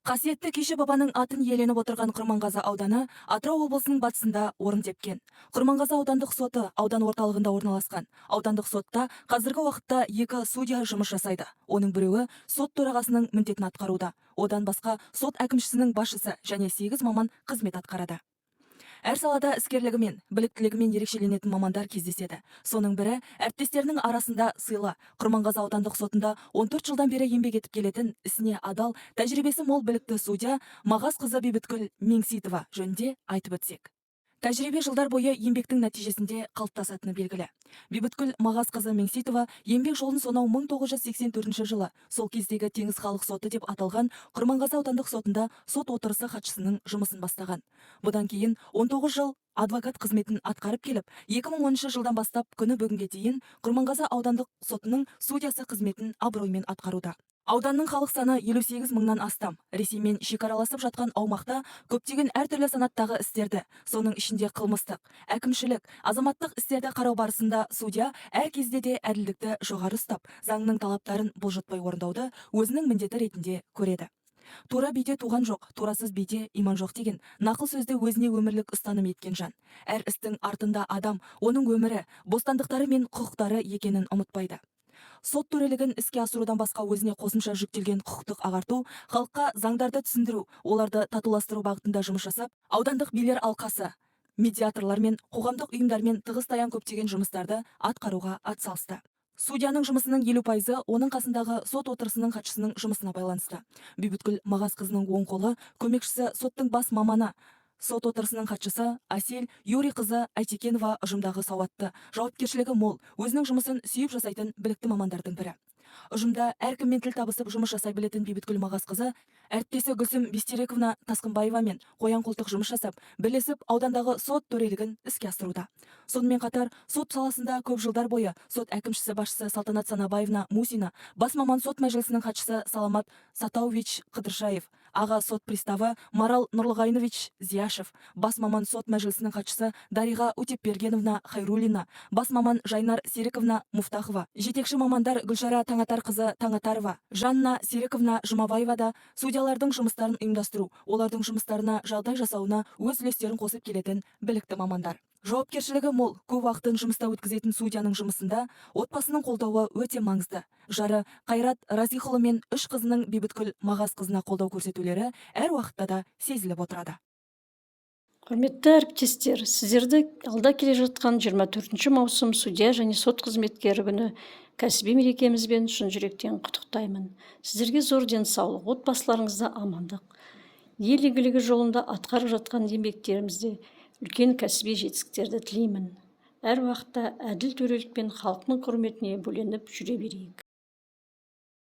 Қасиетті Кеше бабаның атын иеленіп отырған Құрманғазы ауданы Атырау облысының батысында орын тепкен. Құрманғазы аудандық соты аудан орталығында орналасқан. Аудандық сотта қазіргі уақытта 2 судья жұмыс жасайды. Оның біреуі сот төрағасының міндетін атқаруда. Одан басқа сот әкімшісінің басшысы және 8 маман қызмет атқарады. Әр салада іскерлігімен, біліктілігімен ерекшеленетін мамандар кездеседі. Соның бірі әріптестерінің арасында сыйлы. Құрманғазы аудандық сотында 14 жылдан бері еңбек етіп келетін, ісіне адал, тәжірибесі мол білікті судья Мағазқызы Бейбіткүл Меңситова жөнінде айтып өтсек. Тәжірибе жылдар бойы еңбектің нәтижесінде қалыптасатыны белгілі. Бейбіткүл Мағазқызы Меңситова еңбек жолын сонау 1984 жылы сол кездегі Теңіз халық соты деп аталған Құрманғазы аудандық сотында сот отырысы хатшысының жұмысын бастаған. Бұдан кейін 19 жыл адвокат қызметін атқарып келіп, 2010 жылдан бастап күні бүгінге дейін Құрманғазы аудандық сотының судьясы қызметін абыроймен атқаруда. Ауданның халық саны 58 мыңнан астам. Ресеймен шекараласып жатқан аумақта көптеген әртүрлі санаттағы істерді, соның ішінде қылмыстық, әкімшілік, азаматтық істерді қарау барысында судья әр кезде де әділдікті жоғары ұстап, заңның талаптарын бұлжытпай орындауды өзінің міндеті ретінде көреді. Тура биде туған жоқ, турасыз биде иман жоқ деген нақыл сөзді өзіне өмірлік ұстаным еткен жан. Әр істің артында адам, оның өмірі, бостандықтары мен құқықтары екенін ұмытпайды. Сот төрелігін іске асырудан басқа өзіне қосымша жүктелген құқықтық ағарту, халыққа заңдарды түсіндіру, оларды татуластыру бағытында жұмыс жасап, аудандық билер алқасы, медиаторлар мен қоғамдық ұйымдармен тығыз таян көптеген жұмыстарды атқаруға атсалысты. Судьяның жұмысының 50% оның қасындағы сот отырысының хатшысының жұмысына байланысты. Бейбіткүл Мағазқызының оң қолы, көмекшісі соттың бас маманы, сот отырысының хатшысы Асель Юрий қызы Айтекенова ұжымдағы сауатты, жауапкершілігі мол, өзінің жұмысын сүйіп жасайтын білікті мамандардың бірі. Ұжымда әркіммен тіл табысып жұмыс жасай білетін Бейбіткүл Мағазқызы әріптесі Гүлсім Бестерековна Тасқынбаевамен қоян-қолтық жұмыс жасап, бірлесіп аудандағы сот төрелігін іске асыруда. Сонымен қатар, сот саласында көп жылдар бойы сот әкімшісі басшысы Салтанат Санабаевна Мусина, бас маман сот мәжілісінің хатшысы Саламат Сатауович Қыдыршаев, аға сот приставы Марал Нұрлығайнович Зияшев, бас маман сот мәжілісінің хатшысы Дариға Утепбергеновна Хайрулина, бас маман Жайнар Сериковна Муфтахова, жетекші мамандар Гүлшара Таңатарқызы Таңатарова, Жанна Сериковна Жұмабаева да судьялардың жұмыстарын ұйымдастыру, олардың жұмыстарына жағдай жасауына өз үлестерін қосып келетін білікті мамандар. Жауапкершілігі мол, көп уақытын жұмыста өткізетін судьяның жұмысында отбасының қолдауы өте маңызды. Жары Қайрат Разихұлы мен 3 қызының Бейбіткүл Мағазқызына қолдау көрсетулері әр уақытта да сезіліп отырады. Құрметті әріптестер, сіздерді алда келе жатқан 24 маусым судья және сот қызметкері күні кәсіби мерекемізбен шын жүректен құттықтаймын. Сіздерге зор денсаулық, отбасыларыңызда амандық, ел игілігі жолында атқарып жатқан еңбектерімізде үлкен кәсіби жетістіктерді тілеймін. Әр уақытта әділ төрелікпен халықтың құрметіне бөленіп жүре берейік.